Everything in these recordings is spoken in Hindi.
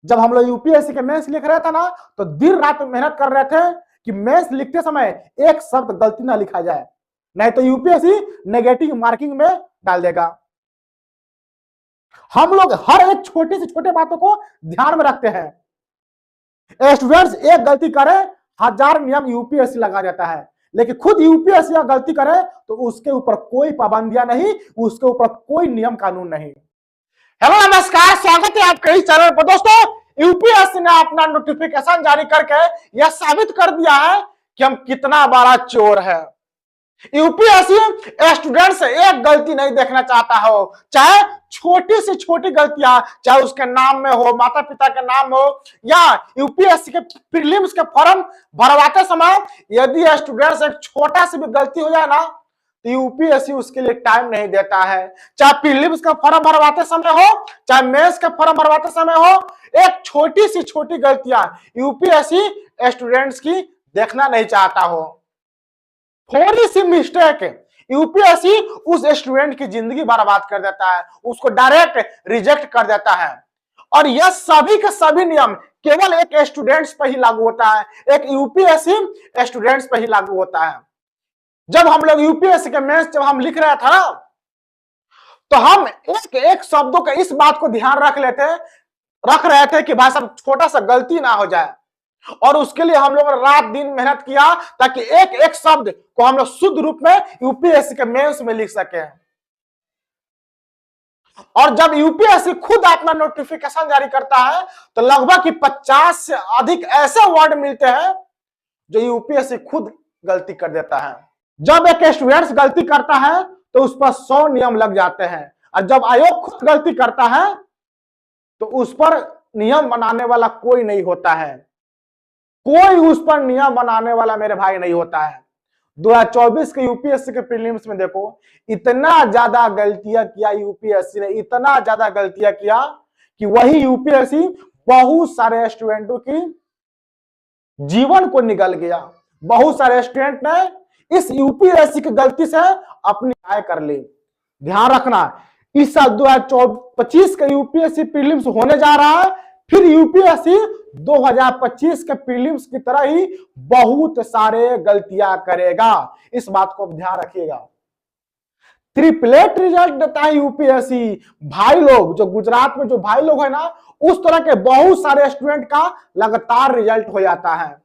जब हम लोग यूपीएससी के मेंस लिख रहे थे ना, तो दिन रात मेहनत कर रहे थे कि मेंस लिखते समय एक शब्द गलती ना लिखा जाए, नहीं तो यूपीएससी नेगेटिव मार्किंग में डाल देगा। हम लोग हर एक छोटी से छोटे बातों को ध्यान में रखते हैं। स्टूडेंट्स एक गलती करे, 1000 नियम यूपीएससी लगा देता है, लेकिन खुद यूपीएससी या गलती करे तो उसके ऊपर कोई पाबंदियां नहीं, उसके ऊपर कोई नियम कानून नहीं। हेलो नमस्कार, स्वागत है आपके इस चैनल पर। दोस्तों, यूपीएससी ने अपना नोटिफिकेशन जारी करके यह साबित कर दिया है कि हम कितना बड़ा चोर है। यूपीएससी स्टूडेंट से एक गलती नहीं देखना चाहता हो, चाहे छोटी से छोटी गलतियां, चाहे उसके नाम में हो, माता पिता के नाम हो, या यूपीएससी के प्रीलिम्स के फॉर्म भरवाते समय यदि स्टूडेंट से छोटा सी भी गलती हो जाए ना, तो यूपीएससी उसके लिए टाइम नहीं देता है। चाहे प्रीलिम्स का फॉर्म भरवाते समय हो, चाहे मेंस का फॉर्म भरवाते समय हो, एक छोटी सी छोटी गलतियां यूपीएससी स्टूडेंट्स की देखना नहीं चाहता हो। थोड़ी सी मिस्टेक यूपीएससी उस स्टूडेंट की जिंदगी बर्बाद कर देता है, उसको डायरेक्ट रिजेक्ट कर देता है। और यह सभी के सभी नियम केवल एक स्टूडेंट्स पर ही लागू होता है, एक यूपीएससी स्टूडेंट्स पर ही लागू होता है। जब हम लोग यूपीएससी के मेंस जब हम लिख रहे थे ना, तो हम एक एक शब्दों का इस बात को ध्यान रख रहे थे कि भाई साहब छोटा सा गलती ना हो जाए, और उसके लिए हम लोगों ने रात दिन मेहनत किया ताकि एक एक शब्द को हम लोग शुद्ध रूप में यूपीएससी के मेंस में लिख सके। और जब यूपीएससी खुद अपना नोटिफिकेशन जारी करता है तो लगभग 50 से अधिक ऐसे वर्ड मिलते हैं जो यूपीएससी खुद गलती कर देता है। जब एक स्टूडेंट गलती करता है तो उस पर 100 नियम लग जाते हैं, और जब आयोग खुद गलती करता है तो उस पर नियम बनाने वाला कोई नहीं होता है। कोई उस पर नियम बनाने वाला मेरे भाई नहीं होता है। 2024 के यूपीएससी के प्रीलिम्स में देखो, इतना ज्यादा गलतियां किया यूपीएससी ने, इतना ज्यादा गलतियां किया कि वही यूपीएससी बहुत सारे स्टूडेंटों की जीवन को निगल गया। बहुत सारे स्टूडेंट ने इस यूपीएससी की गलती से अपनी आय कर ली। ध्यान रखना, इस साल 2025 का यूपीएससी प्रीलिम्स होने जा रहा है, फिर यूपीएससी 2025 के प्रीलिम्स की तरह ही बहुत सारे गलतियां करेगा। इस बात को ध्यान रखिएगा। ट्रिपलेट रिजल्ट देता है यूपीएससी। भाई लोग जो गुजरात में जो भाई लोग है ना, उस तरह के बहुत सारे स्टूडेंट का लगातार रिजल्ट हो जाता है।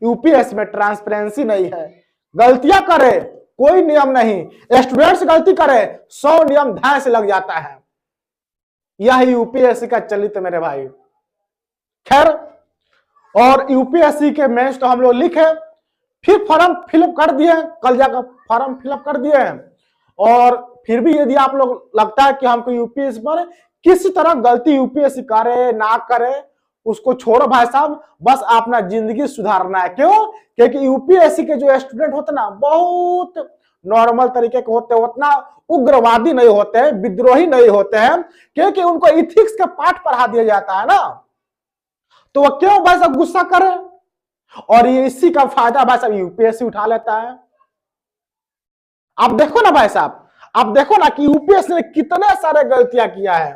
यूपीएससी में ट्रांसपेरेंसी नहीं है, गलतियां करे कोई नियम नहीं, स्टूडेंट्स गलती करे 100 नियम धाय से लग जाता है। यह यूपीएससी का चलित मेरे भाई। खैर, और यूपीएससी के मेंस तो हम लोग लिखे, फिर फॉर्म फिलअप कर दिए, कल जाकर फॉर्म फिलअप कर दिए। और फिर भी यदि आप लोग लगता है कि हमको यूपीएससी पर किसी तरह गलती यूपीएससी करे ना करे, उसको छोड़ो भाई साहब, बस अपना जिंदगी सुधारना है। क्यों? क्योंकि यूपीएससी के जो स्टूडेंट होते ना, बहुत नॉर्मल तरीके के होते हैं, उतना उग्रवादी नहीं होते हैं, विद्रोही नहीं होते हैं, क्योंकि उनको इथिक्स का पाठ पढ़ा दिया जाता है ना, तो वो क्यों भाई साहब गुस्सा करे? और ये इसी का फायदा भाई साहब यूपीएससी उठा लेता है। आप देखो ना भाई साहब, आप देखो ना कि यूपीएससी ने कितने सारे गलतियां किया है।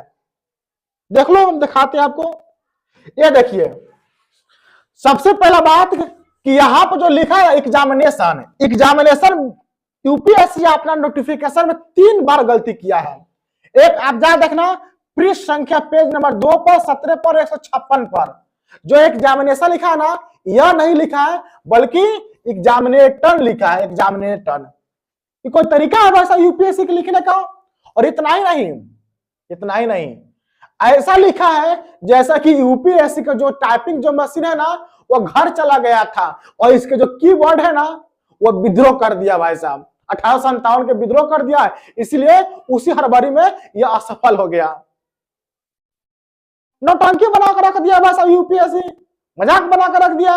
देख लो, हम दिखाते हैं आपको। ये देखिए, सबसे पहला बात कि यहां पर जो लिखा है एग्जामिनेशन यूपीएससी अपना नोटिफिकेशन में 3 बार गलती किया है। एक आप जा देखना, पृष्ठ संख्या पेज नंबर 2 पर, 17 पर, 156 पर जो एग्जामिनेशन लिखा है ना, यह नहीं लिखा है बल्कि एग्जामिनेटर लिखा है। एग्जामिनेटर, ये कोई तरीका है वैसा यूपीएससी के लिखने का? और इतना ही नहीं, ऐसा लिखा है जैसा कि यूपीएससी का जो टाइपिंग जो मशीन है ना, वो घर चला गया था, और इसके जो कीबोर्ड है ना, वो विद्रोह कर दिया भाई साहब। 1857 के विद्रोह कर दिया, इसलिए उसी हड़बड़ी में यह असफल हो गया। नौटंकी बनाकर रख दिया भाई साहब यूपीएससी, मजाक बनाकर रख दिया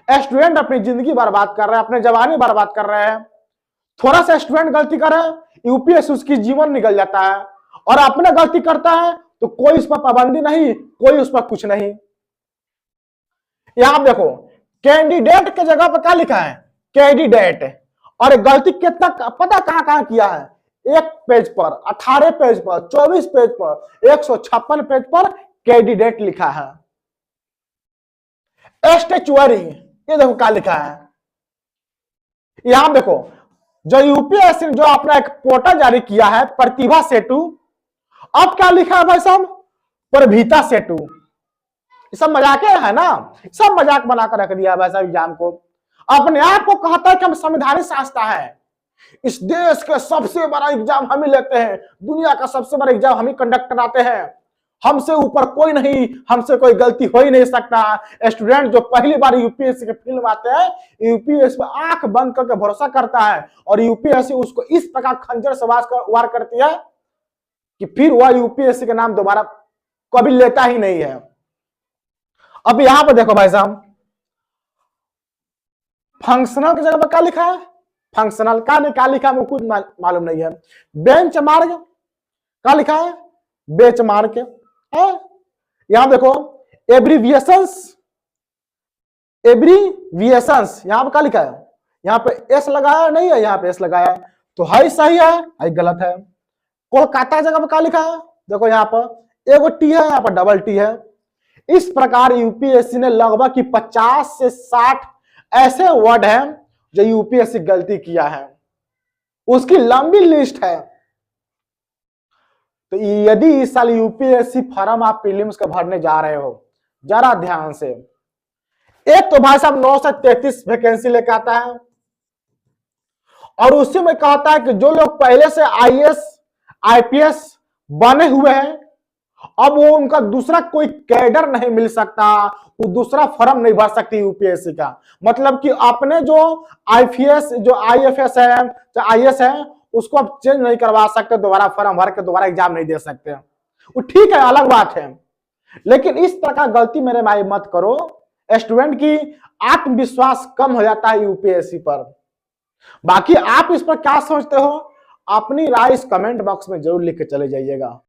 है। स्टूडेंट अपनी जिंदगी बर्बाद कर रहे हैं, अपने जवानी बर्बाद कर रहे हैं। थोड़ा सा स्टूडेंट गलती करे, यूपीएससी उसकी जीवन निकल जाता है, और अपने गलती करता है तो कोई उस पर पाबंदी नहीं, कोई उस पर कुछ नहीं। यहां देखो, कैंडिडेट के जगह पर क्या लिखा है? कैंडिडेट। और गलती कितना पता कहां किया है? एक पेज पर, 18 पेज पर, 24 पेज पर, 156 पेज पर कैंडिडेट लिखा है। एस्टेचुअरी, ये देखो क्या लिखा है, यहां देखो जो यूपीएससी ने जो अपना एक पोर्टल जारी किया है प्रतिभा सेतु, अब क्या लिखा है भाई साहब, प्रभीता सेतु। सब मजाक है ना, सब मजाक बनाकर रख दिया भाई साहब एग्जाम को। अपने आप को कहता है कि हम संवैधानिक संस्था है, इस देश के सबसे बड़ा एग्जाम हम ही लेते हैं, दुनिया का सबसे बड़ा एग्जाम हम ही कंडक्ट कराते हैं, हमसे ऊपर कोई नहीं, हमसे कोई गलती हो ही नहीं सकता। स्टूडेंट जो पहली बार यूपीएससी के फील्ड में आते हैं, यूपीएससी पे आंख बंद करके भरोसा करता है और यूपीएससी उसको इस प्रकार खंजर से वार करती है कि फिर वह यूपीएससी के नाम दोबारा कभी लेता ही नहीं है। अब यहां पर देखो भाई साहब, फंक्शनल की जगह पर क्या लिखा है, फंक्शनल क्या लिखा है मुझे खुद मालूम नहीं है। बेंच मार्क क्या लिखा है, बेंच मार्क है। यहां देखो एब्रीविएशंस, यहां पर क्या लिखा है, यहां पे एस लगाया नहीं है, यहां पे एस लगाया है, तो हाई सही है, गलत है। कोलकाता जगह पर क्या लिखा है, देखो यहां पर एगो टी है, यहां पर डबल टी है। इस प्रकार यूपीएससी ने लगभग की 50 से 60 ऐसे वर्ड हैं जो यूपीएससी गलती किया है, उसकी लंबी लिस्ट है। तो यदि इस साल यूपीएससी फॉर्म आप प्रीलिम्स का भरने जा रहे हो, जरा ध्यान से, एक तो भाई साहब 933 वैकेंसी लेकर आता है और उसी में कहता है कि जो लोग पहले से आईएएस आईपीएस बने हुए हैं, अब वो उनका दूसरा कोई कैडर नहीं मिल सकता, वो दूसरा फॉर्म नहीं भर सकती यूपीएससी का। मतलब कि अपने जो आईपीएस जो आईएफएस है जो आईएएस है उसको आप चेंज नहीं करवा सकते, दोबारा फॉर्म भर के दोबारा एग्जाम नहीं दे सकते। वो ठीक है, अलग बात है, लेकिन इस तरह का गलती मेरे भाई मत करो। स्टूडेंट की आत्मविश्वास कम हो जाता है यूपीएससी पर। बाकी आप इस पर क्या सोचते हो, अपनी राय इस कमेंट बॉक्स में जरूर लिख के चले जाइएगा।